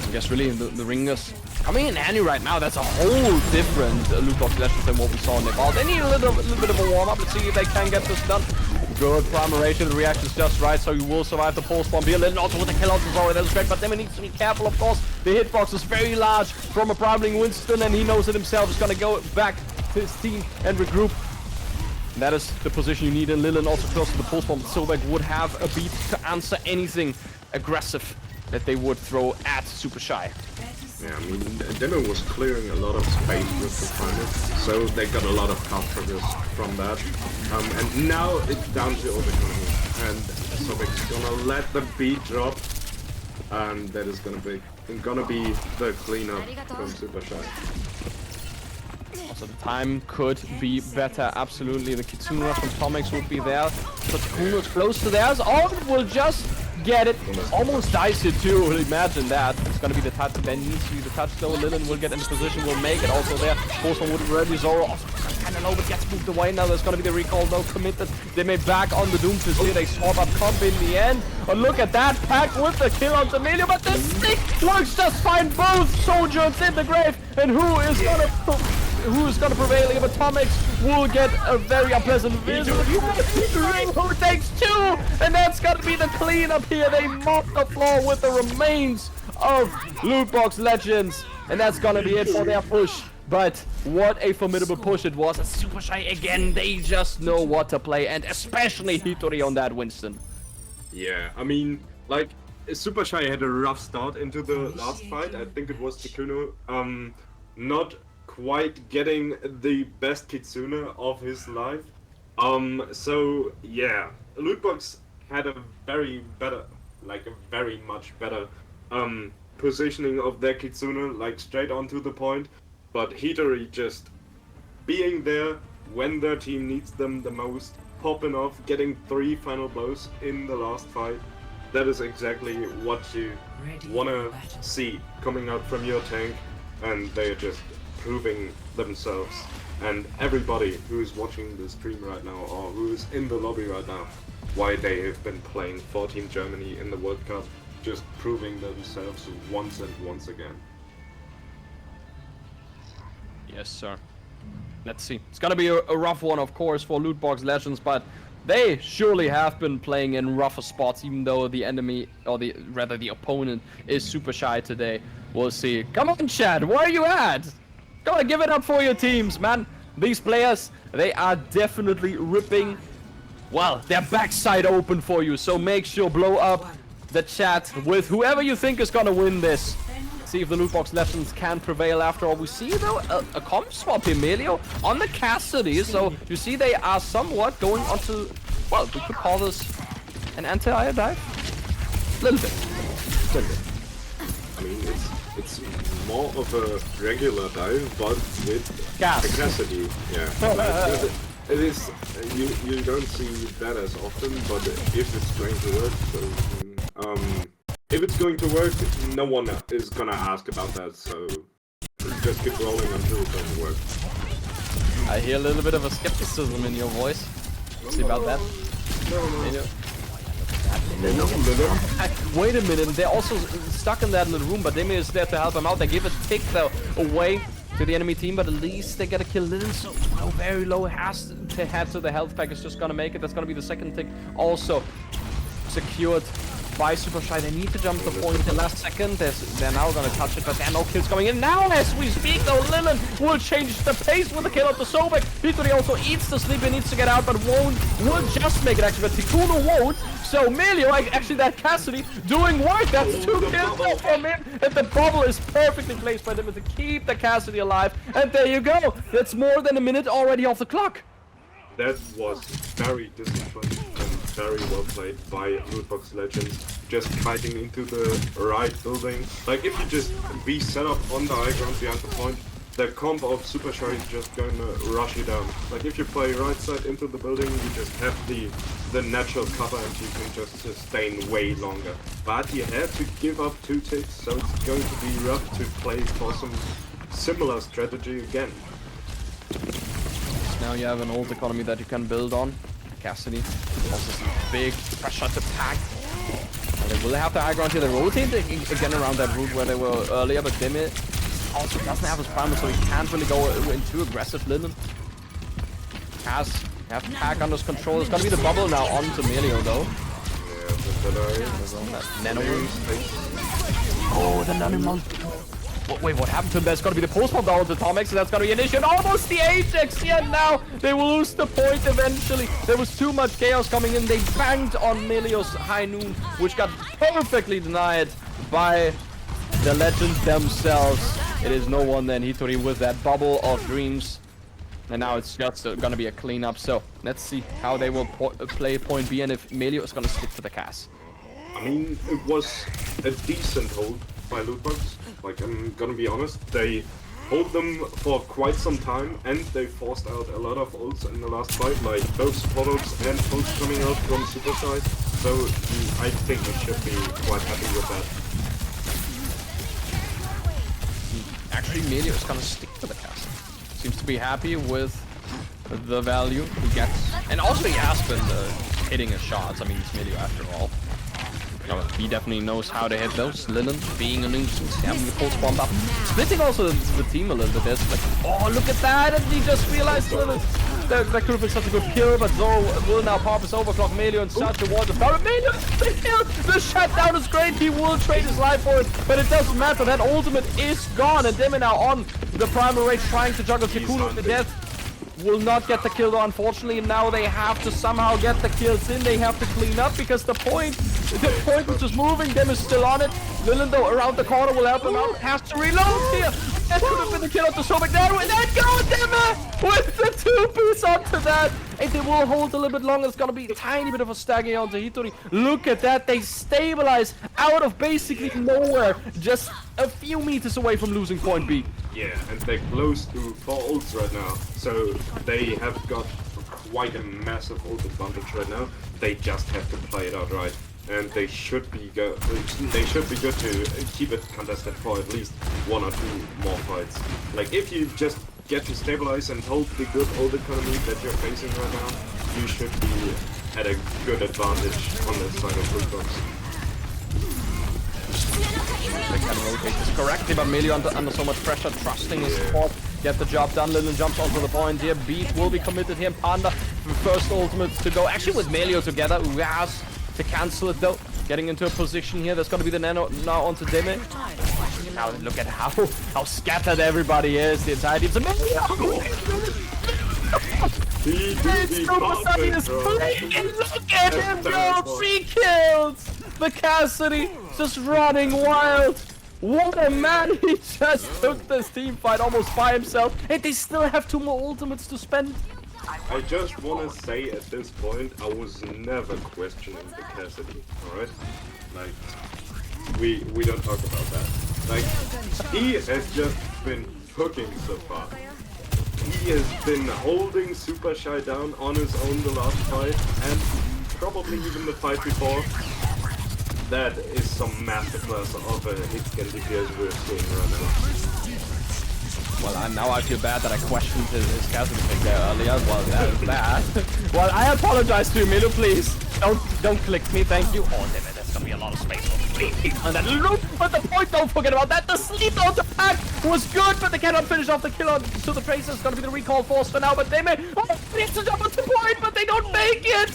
I guess really the ringers coming in handy right now. That's a whole different Lootbox Legends than what we saw in Nepal. They need a little bit of a warm-up. Let's see if they can get this done. Good primeration, the reaction's just right, so you will survive the pulse bomb here. Lillen also with the kill out the Zorrow, that's great, but then we need to be careful, of course. The hitbox is very large from a primeling Winston, and he knows it himself. He's gonna go back to his team and regroup. And that is the position you need, and Lillen also close to the pulse bomb. Sobek would have a beat to answer anything aggressive that they would throw at Supershy. Yeah, I mean, Demo was clearing a lot of space with the final, so they got a lot of card triggers from that. And now it's down to overeconomy, and Sobek's gonna let the beat drop, and that is gonna be the cleanup from Supershy. Also, the time could be better, absolutely. The Kitsune rush from Tomex would be there, but Tekuno is close to theirs. Orbit will just get it. Almost dies here too, imagine that. It's gonna be the touch, there needs to be the touch though. Lillen will get into position, will make it also there. Force one would ready, Zorrow also kinda low, but gets moved away now. There's gonna be the recall though, committed. They may back on the Doomfist here, they swap up comp in the end. But look at that, pack with the kill on Meliø, but the stick works just fine. Both soldiers in the grave, and who is gonna prevail here? But Tomex will get a very unpleasant vision. Who takes two, and that's gonna be the cleanup here. They mop the floor with the remains of Lootbox Legends, and that's gonna be it for their push. But what a formidable push it was. Supershy again, they just know what to play, and especially Hitori on that Winston. Yeah, I mean, like, Supershy had a rough start into the last fight. I think it was Tekuno. Not quite getting the best Kitsune of his life. So yeah, Lootbox had a very much better positioning of their Kitsune, like straight on to the point. But Hitori just being there when their team needs them the most, popping off, getting 3 final blows in the last fight. That is exactly what you wanna see coming out from your tank, and they're just proving themselves. And everybody who's watching the stream right now, or who's in the lobby right now, why they have been playing for Team Germany in the World Cup, just proving themselves once and once again. Yes, sir. Let's see. It's gonna be a rough one, of course, for Lootbox Legends, but they surely have been playing in rougher spots, even though the enemy, or rather the opponent, is Supershy today. We'll see. Come on, Chad, where are you at? Gotta give it up for your teams, man. These players, they are definitely ripping, well, their backside open for you. So make sure blow up the chat with whoever you think is gonna win this. See if the Lootbox Legends can prevail after all. We see though a comp swap here, Melio on the Cassidy. So you see they are somewhat going onto, well, we could call this an anti-air dive. Little bit. I mean, it's more of a regular dive, but with Cassidy. Yeah. It is. You don't see that as often, but if it's going to work, so if it's going to work, no one is gonna ask about that, so just keep rolling until it doesn't work. I hear a little bit of a skepticism in your voice. Let's see about that. Wait a minute, they're also stuck in that little room, but Demi is there to help them out. They give a tick though away to the enemy team, but at least they get a kill. Lillen so very low, has to head to the health pack, is just gonna make it. That's gonna be the second tick also secured by Supershy. They need to jump the point in the last second. They're now gonna touch it, but there are no kills coming in. Now, as we speak, though, Lillen will change the pace with the kill of the Sobek. Hitori also eats the sleep and needs to get out, but will just make it actually, but Tekuno won't. So Meliø, actually that Cassidy, doing work. That's 2 kills from him, and the bubble is perfectly placed by them to keep the Cassidy alive. And there you go. That's more than a minute already off the clock. That was very disciplined and very well played by Lootbox Legends, just fighting into the right building. Like, if you just be set up on the high ground behind the point, the comp of Supershy is just going to rush you down. Like, if you play right side into the building, you just have the natural cover and you can just sustain way longer. But you have to give up 2 ticks, so it's going to be rough to play for some similar strategy again. Now you have an old economy that you can build on. Cassidy also some big pressure to pack. They will have the high ground here. They rotate again around that route where they were earlier, but Demi also doesn't have his primer, so he can't really go in too aggressive. Lillen has have pack under control. It's gonna be the bubble now onto Meliø though. Nano. Oh, the nano. Wait, what happened to him? That's gonna be the post bomb down to Tomex, and that's gonna be Initiate. Almost the Ajax, yet now they will lose the point eventually. There was too much chaos coming in. They banged on Meliø's high noon, which got perfectly denied by the legends themselves. It is no one then Hitori with that bubble of dreams. And now it's just gonna be a cleanup. So let's see how they will play point B and if Meliø is gonna stick to the cast. I mean, it was a decent hold by Lootbox. Like, I'm gonna be honest, they hold them for quite some time and they forced out a lot of ults in the last fight, like both support ults and ults coming out from Supershy. So I think we should be quite happy with that. Actually, Meliø is gonna stick to the cast. Seems to be happy with the value he gets. And also he has been hitting his shots. I mean, it's Meliø after all. He definitely knows how to hit those. Lillen being a nuisance, having the pulse bomb up. Splitting also the team a little bit. There's like, oh, look at that! And he just realized that could have been such a good kill, but Zorrow will now pop his overclock. Meliø in such a war. Meliø, the kill! The shutdown is great. He will trade his life for it, but it doesn't matter. That ultimate is gone, and Demi now on the primal rage trying to juggle Tekuno to death. Will not get the kill though, unfortunately, and now they have to somehow get the kills in. They have to clean up because the point is just moving. Dem is still on it. Lillen though around the corner will help him out. Has to reload here. That could have been the kill up to Sobek there. And then go Demi with the 2-piece onto that. And they will hold a little bit longer. It's gonna be a tiny bit of a stagger onto Hitori. Look at that. They stabilize out of basically nowhere. Just a few meters away from losing point B. Yeah, and they're close to 4 ults right now, so they have got quite a massive ult advantage right now. They just have to play it out right, and they should be good. They should be good to keep it contested for at least 1 or 2 more fights. Like if you just get to stabilize and hold the good ult economy that you're facing right now, you should be at a good advantage on the side of Lootbox. They can rotate this correctly, but Meliø under so much pressure, trusting his support, get the job done. Lillen jumps onto the point here. Beat will be committed here. Panda, first ultimate to go. Actually with Meliø together, Raz to cancel it though. Getting into a position here. There's going to be the nano now onto Demi. Now look at how scattered everybody is. The entire team's Supershy is playing. Look at him go! 3 kills! The Cassidy just running wild. What a man! He just took this team fight almost by himself, and they still have 2 more ultimates to spend. I just want to say at this point, I was never questioning the Cassidy, alright? Like, we don't talk about that. Like, he has just been cooking so far. He has been holding Supershy down on his own the last fight, and probably even the fight before. That is some masterclass of a hitscan DPS we're seeing right now. Well, now I feel bad that I questioned his Cassidy pick there earlier. Well, that is bad. Well, I apologize to you, Meliø, please. Don't click me, thank you. Oh, damn it, there's gonna be a lot of space on that loop. But the point, don't forget about that. The sleep on the pack was good, but they cannot finish off the kill on to the Tracer. It's gonna be the recall force for now, but they may need to jump on the point, but they don't make it.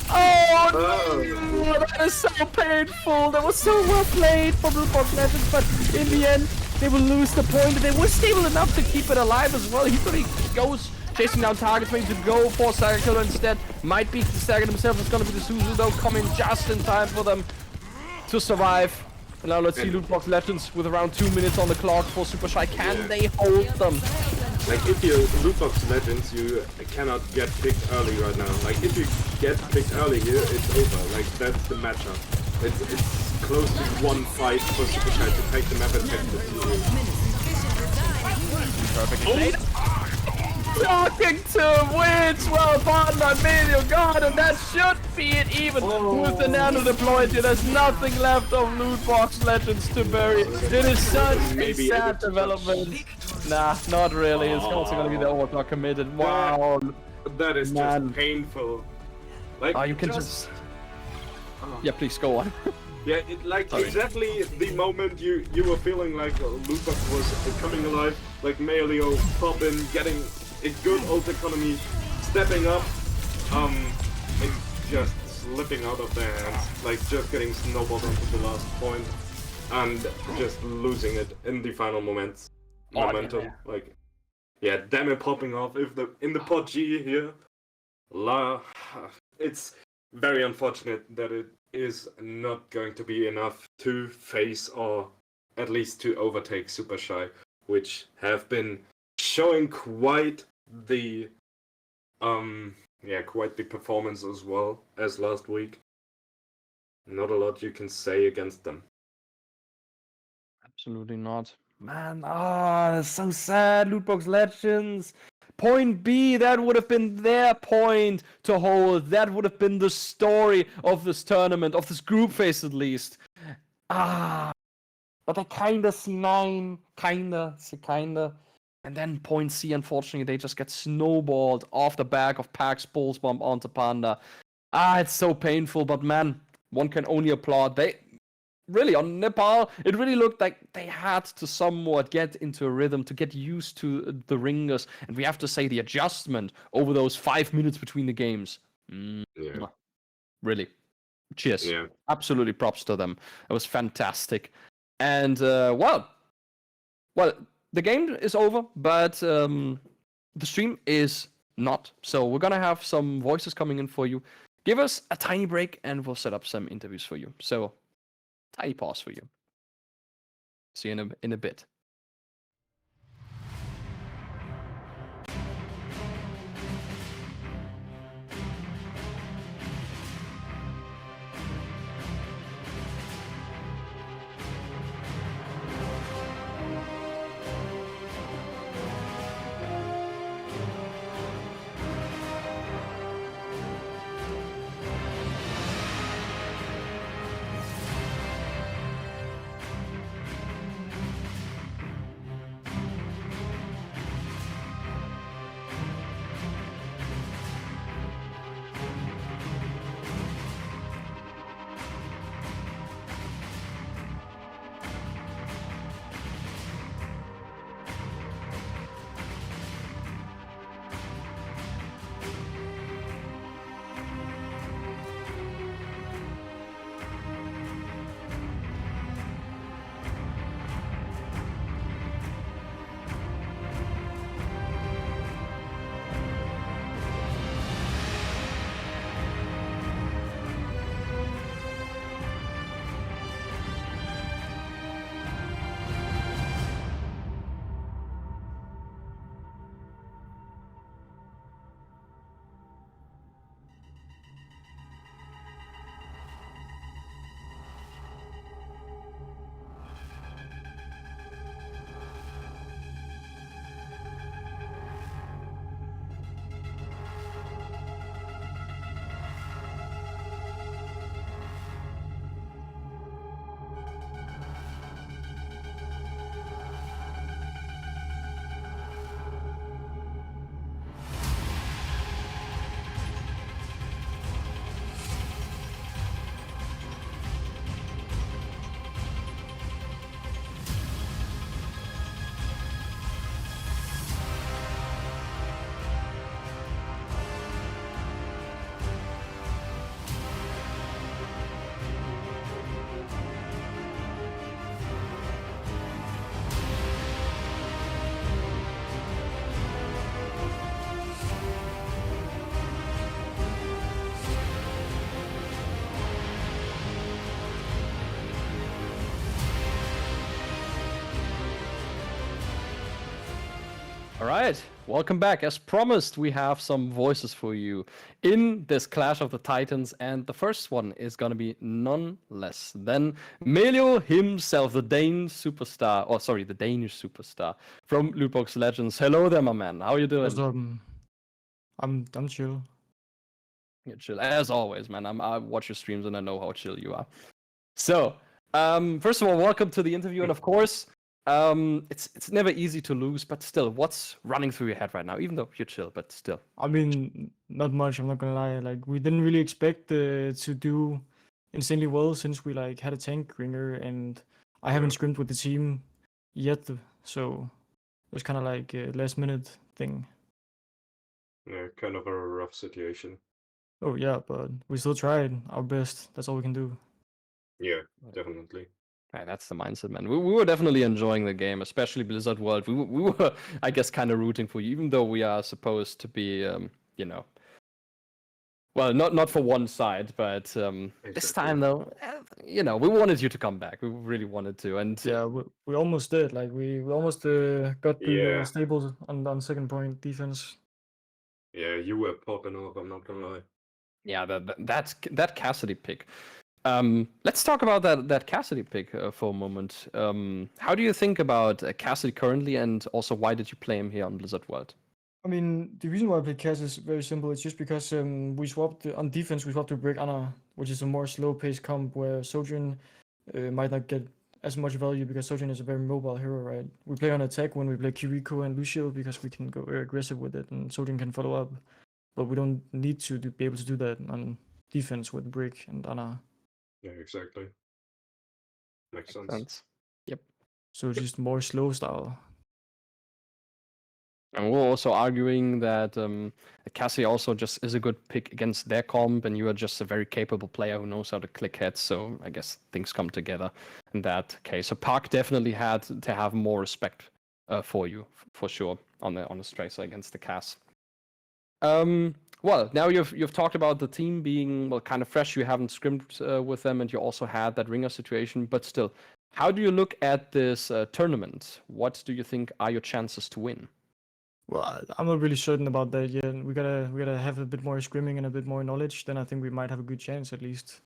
Oh no, that is so painful. That was so well played from Lootbox Legends, but in the end, they will lose the point. They were stable enough to keep it alive as well. Hitori goes chasing down targets, maybe to go for Stagger Killer instead. Might be Stagger himself. It's gonna be the Suzu though, coming just in time for them to survive. And now let's see Lootbox Legends with around 2 minutes on the clock for Supershy. Can they hold them? Like if you're Lootbox Legends, you cannot get picked early right now. Like if you get picked early here, it's over. Like that's the matchup. It's close to 1 fight for Supershy to take the map and take the series. Perfectly played. Talking to wins, well done by Meliø, God, and that should be it even with the nano deployed here. There's nothing left of Lootbox Legends to bury. It is such a sad development. Nah, not really. It's also going to be the overclock committed. Wow. That is just painful. Like, you can just... Yeah, please go on. Yeah, Sorry. exactly the moment you were feeling like Lootbox was coming alive, like Melio popping, getting a good ult economy, stepping up, and just slipping out of their hands, like just getting snowballed onto the last point, and just losing it in the final moments. Momentum, yeah. like, yeah, damn it popping off in the pot G here. It's very unfortunate that it is not going to be enough to face or at least to overtake Supershy, which have been showing quite the quite the performance as well as last week. Not a lot you can say against them. Absolutely not. Man, that's so sad. Lootbox Legends. Point B, that would have been their point to hold. That would have been the story of this tournament, of this group phase at least. But I kinda see 9, kinda. And then point C, unfortunately, they just get snowballed off the back of Pax Pulse Bomb onto Panda. It's so painful, but man, one can only applaud. They really, on Nepal, it really looked like they had to somewhat get into a rhythm to get used to the ringers. And we have to say the adjustment over those 5 minutes between the games. Yeah. Really. Cheers. Yeah. Absolutely props to them. It was fantastic. And, well, the game is over, but the stream is not. So we're going to have some voices coming in for you. Give us a tiny break and we'll set up some interviews for you. So, tiny pause for you. See you in a bit. All right, welcome back. As promised, we have some voices for you in this Clash of the Titans, and the first one is going to be none less than Meliø himself, the Danish superstar, the Danish superstar from Lootbox Legends. Hello there, my man. How are you doing? What's up? I'm chill. You're chill, as always, man. I watch your streams and I know how chill you are. So, first of all, welcome to the interview, and of course, it's never easy to lose, but still, what's running through your head right now? Even though you're chill, but still. I mean, not much. I'm not gonna lie. Like we didn't really expect to do insanely well since we like had a tank ringer, and I haven't scrimmed with the team yet, so it was kind of like a last minute thing. Yeah, kind of a rough situation. Oh yeah, but we still tried our best. That's all we can do. Yeah, definitely. Yeah, that's the mindset, man. We were definitely enjoying the game, especially Blizzard World. We were, I guess, kind of rooting for you, even though we are supposed to be, you know, well, not for one side, but this time though, you know, we wanted you to come back. We really wanted to, and Yeah, we almost did. Like we almost got the Yeah. stable on second point defense. Yeah, you were popping off, I'm not gonna lie. yeah, that Cassidy pick. Let's talk about that Cassidy pick for a moment. How do you think about Cassidy currently, and also why did you play him here on Blizzard World? I mean, the reason why I played Cass is very simple. It's just because we swapped on defense. We swapped to Brick Anna, which is a more slow-paced comp where Sojourn might not get as much value because Sojourn is a very mobile hero, right? We play on attack when we play Kiriko and Lucio because we can go very aggressive with it, and Sojourn can follow up. But we don't need to be able to do that on defense with Brick and Anna. Yeah, exactly. Makes sense. Sense. Yep. So just more slow style. And we're also arguing that Cassie also just is a good pick against their comp, and you are just a very capable player who knows how to click heads. So I guess things come together in that case. So Park definitely had to have more respect for you, for sure, on the Tracer against the Cass. Well, now you've talked about the team being kind of fresh. You haven't scrimmed with them, and you also had that ringer situation. But still, how do you look at this tournament? What do you think are your chances to win? Well, I'm not really certain about that yet. We gotta have a bit more scrimming and a bit more knowledge. Then I think we might have a good chance at least.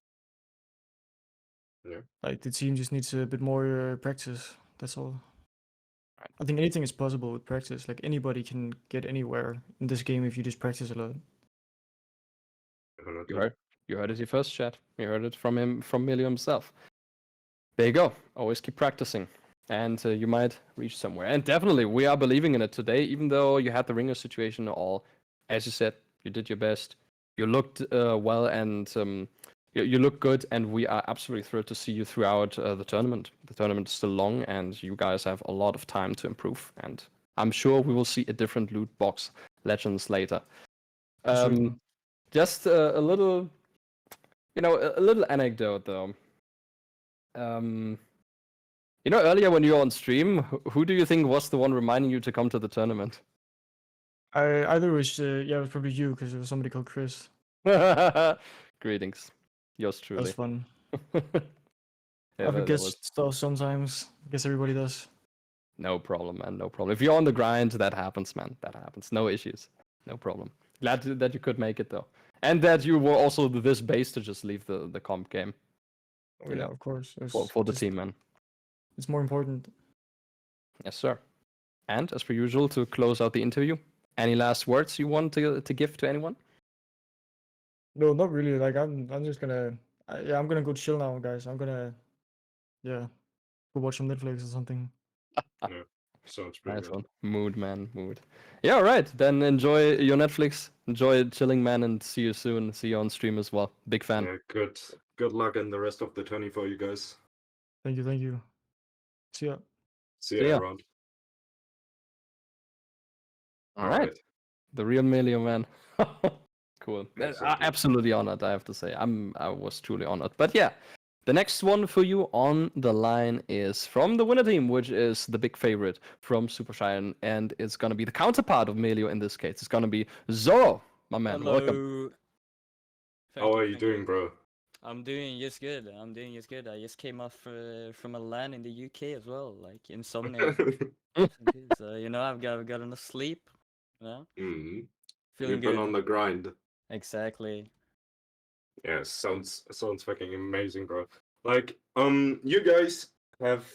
Yeah. Like the team just needs a bit more practice. That's all. I think anything is possible with practice. Like anybody can get anywhere in this game if you just practice a lot. Definitely. You heard it here first, chat. You heard it from him, from Meliø himself. There you go. Always keep practicing, and you might reach somewhere. And definitely, we are believing in it today, even though you had the ringer situation. All, as you said, you did your best. You looked well, and you look good. And we are absolutely thrilled to see you throughout the tournament. The tournament is still long, and you guys have a lot of time to improve. And I'm sure we will see a different Lootbox Legends later. Certainly. Just a little, a little anecdote though. Earlier when you were on stream, who do you think was the one reminding you to come to the tournament? Either was it was probably you because it was somebody called Chris. Greetings, yours That truly. was fun. Yeah, I that forget was stuff sometimes. I guess everybody does. no problem, man. No problem. If you're on the grind, that happens, man. That happens. No issues. No problem. Glad that you could make it though, and that you were also this base to just leave the comp game. Oh yeah, of course. For the team, man. It's more important. Yes, sir. And as per usual, to close out the interview, any last words you want to give to anyone? No, not really. Like I'm just gonna I'm gonna go chill now, guys. I'm gonna go watch some Netflix or something. Yeah. Sounds pretty Nice good. one. Mood, man. Mood. Yeah, all right. Then enjoy your Netflix. Enjoy chilling, man, and see you soon. See you on stream as well. Big fan. Yeah, good luck in the rest of the tourney for you guys. Thank you. See ya. See See you ya. around. All right. The real Melio, man. Cool. Exactly. Absolutely honored, I have to say. I was truly honored. But yeah, the next one for you on the line is from the winner team, which is the big favorite from Supershy, and it's gonna be the counterpart of Melio in this case. It's gonna be Zorrow, my man. Welcome. Hello. How are you Thank doing, bro? I'm doing just good. I just came off from a LAN in the UK as well, like insomnia. So I've got enough sleep. Mhm. Feeling You've been good. on the grind. Exactly. Yeah, sounds fucking amazing, bro. Like, you guys have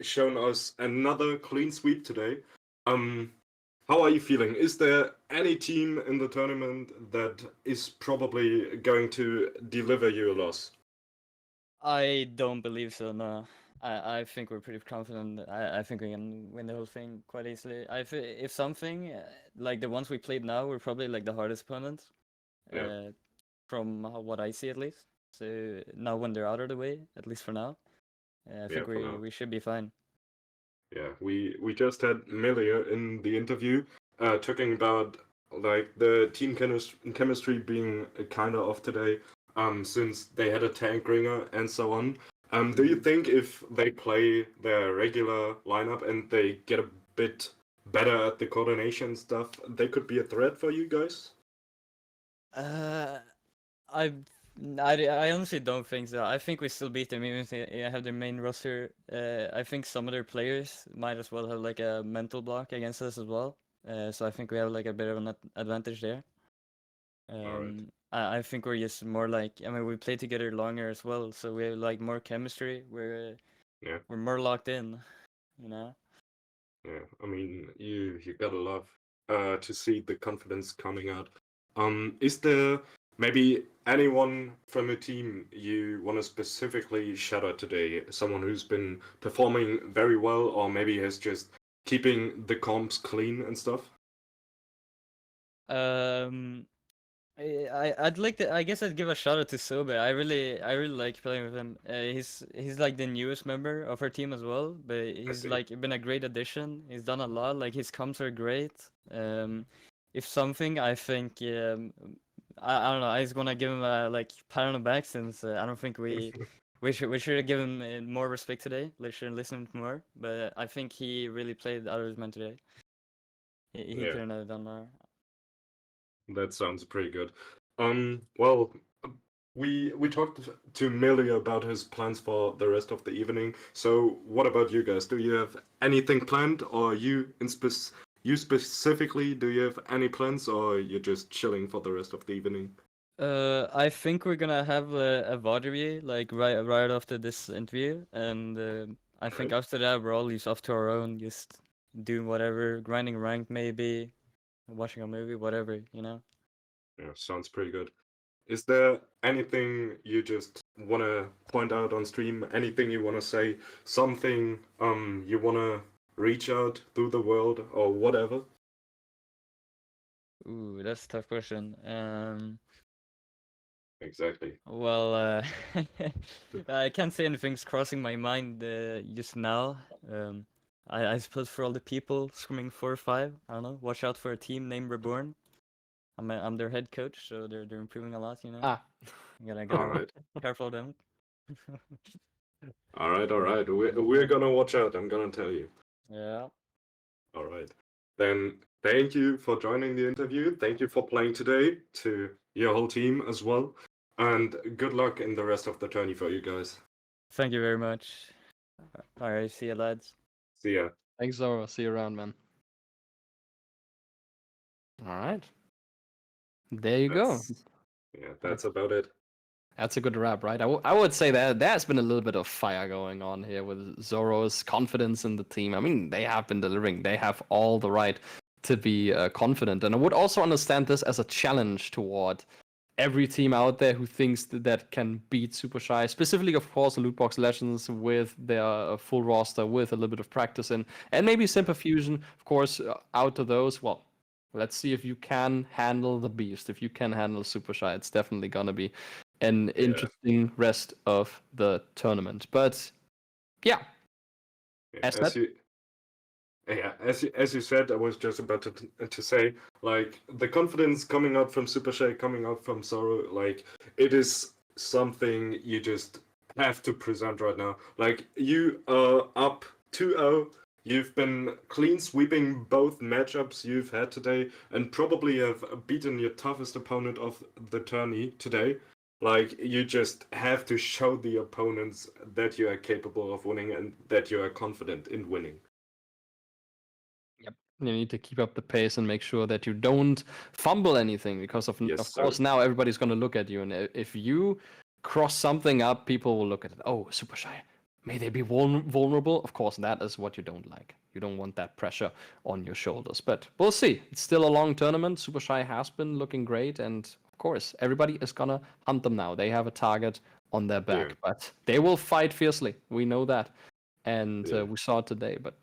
shown us another clean sweep today. How are you feeling? Is there any team in the tournament that is probably going to deliver you a loss? I don't believe so. No. I think we're pretty confident. I think we can win the whole thing quite easily. If something, like the ones we played now, were probably like the hardest opponents. Yeah. From what I see at least. So now when they're out of the way, at least for now, I think for now. we should be fine. Yeah, we just had Meliø in the interview, talking about like the team chemistry being kind of off today, since they had a tank ringer and so on. Do you think if they play their regular lineup and they get a bit better at the coordination stuff, they could be a threat for you guys? I I honestly don't think so. I think we still beat them even if they have their main roster. I think some of their players might as well have like a mental block against us as well. So I think we have like a bit of an advantage there. Alright. I think we're just more like, I mean, we play together longer as well, so we have like more chemistry. Yeah. We're more locked in, you know. Yeah, I mean, you gotta love to see the confidence coming out. Is there maybe anyone from a team you want to specifically shout out today? Someone who's been performing very well, or maybe has just keeping the comps clean and stuff? I'd like to. I guess I'd give a shout out to Sobek. I really like playing with him. He's like the newest member of our team as well, but he's see. like been a great addition. He's done a lot. Like his comps are great. If something, I think I don't know. I just wanna give him a like pat on the back since I don't think we should give him more respect today. We should listen more. But I think he really played out of his man today. He Yeah. couldn't have done more. That sounds pretty good. Well, we talked to Meliø about his plans for the rest of the evening. So, what about you guys? Do you have anything planned, or you specifically, do you have any plans, or you're just chilling for the rest of the evening? I think we're gonna have a VOD like right after this interview, and I think Right. after that we're all just off to our own, just doing whatever, grinding rank maybe, watching a movie, whatever, you know. Yeah, sounds pretty good. Is there anything you just want to point out on stream? Anything you want to say? Something you want to reach out through the world or whatever? Ooh, that's a tough question. Exactly. Well, I can't say anything's crossing my mind just now. I suppose for all the people screaming 4-5, I don't know. Watch out for a team named Reborn. I'm their head coach, so they're improving a lot, you know. Ah, Gotta All right. careful of them. All right. We're gonna watch out. I'm gonna tell you. Yeah. All right. Then thank you for joining the interview. Thank you for playing today, to your whole team as well. And good luck in the rest of the tourney for you guys. Thank you very much. All right, see you, lads. See ya. thanks, Zorrow. See you around, man. All right. There you go. Yeah, that's about it. That's a good wrap, right? I would say that there's been a little bit of fire going on here with Zorro's confidence in the team. I mean, they have been delivering. They have all the right to be confident. And I would also understand this as a challenge toward every team out there who thinks that can beat Supershy. Specifically, of course, the Lootbox Legends with their full roster, with a little bit of practice in. And maybe SemperFusion, of course, out to those. Well, let's see if you can handle the beast. If you can handle Supershy, it's definitely going to be an interesting rest of the tournament. But yeah, as you said, I was just about to say, like, the confidence coming out from Supershy, coming out from Zorrow, like, it is something you just have to present right now. Like, you are up 2-0. You've been clean sweeping both matchups you've had today, and probably have beaten your toughest opponent of the tourney today. Like, you just have to show the opponents that you are capable of winning and that you are confident in winning. Yep. You need to keep up the pace and make sure that you don't fumble anything, because of course now everybody's going to look at you, and if you cross something up, people will look at it. Oh, Supershy, may they be vulnerable? Of course, that is what you don't like. You don't want that pressure on your shoulders. But we'll see. It's still a long tournament. Supershy has been looking great, and of course, everybody is gonna hunt them now. They have a target on their back, but they will fight fiercely. We know that, and we saw it today. But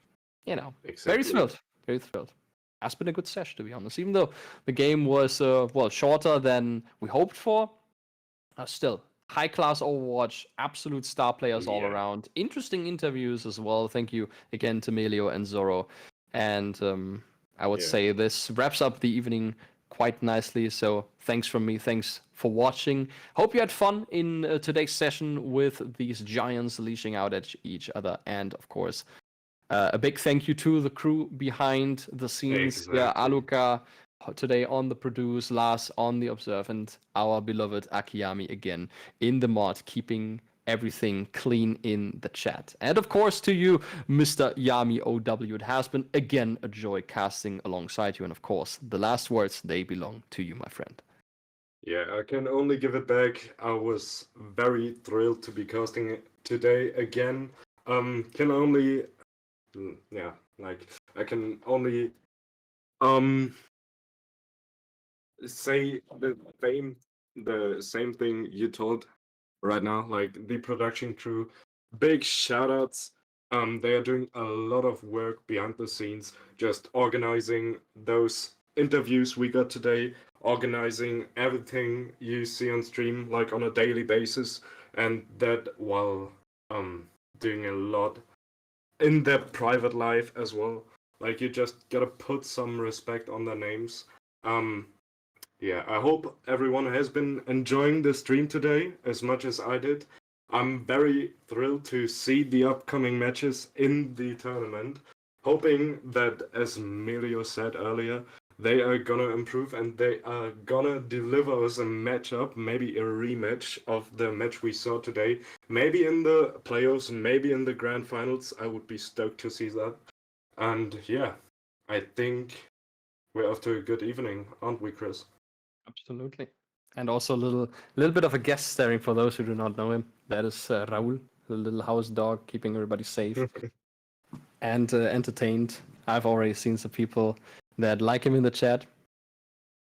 you know, very thrilled. Very thrilled. Has been a good session, to be honest. Even though the game was shorter than we hoped for, still high-class Overwatch, absolute star players all Yeah. around. Interesting interviews as well. Thank you again to Meliø and Zorrow. And I would Yeah. say this wraps up the evening quite nicely. So thanks from me. Thanks for watching. Hope you had fun in today's session with these giants leashing out at each other. And of course, a big thank you to the crew behind the scenes. Yeah, Exactly. Aluka today on the produce, Lars on the observe, and our beloved Akiyami again in the mod, keeping everything clean in the chat. And of course to you, Mr. Yami OW. It has been again a joy casting alongside you. And of course, the last words, they belong to you, my friend. Yeah, I can only give it back. I was very thrilled to be casting it today again. Can only, yeah, like I can only say the same thing you told right now. Like the production crew, big shout outs. They are doing a lot of work behind the scenes, just organizing those interviews we got today, organizing everything you see on stream like on a daily basis, and that while doing a lot in their private life as well. Like you just gotta put some respect on their names. Yeah, I hope everyone has been enjoying the stream today as much as I did. I'm very thrilled to see the upcoming matches in the tournament, hoping that, as Meliø said earlier, they are gonna improve and they are gonna deliver us a matchup, maybe a rematch of the match we saw today. Maybe in the playoffs, maybe in the grand finals. I would be stoked to see that. And yeah, I think we're off to a good evening, aren't we, Chris? Absolutely. And also a little bit of a guest staring for those who do not know him. That is Raul, the little house dog keeping everybody safe and entertained. I've already seen some people that like him in the chat.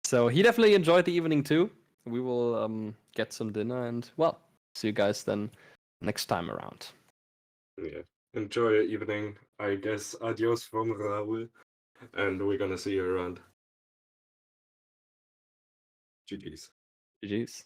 So he definitely enjoyed the evening too. We will get some dinner and, well, see you guys then next time around. Yeah. Enjoy your evening. I guess adios from Raul. And we're gonna see you around. GG's. GG's.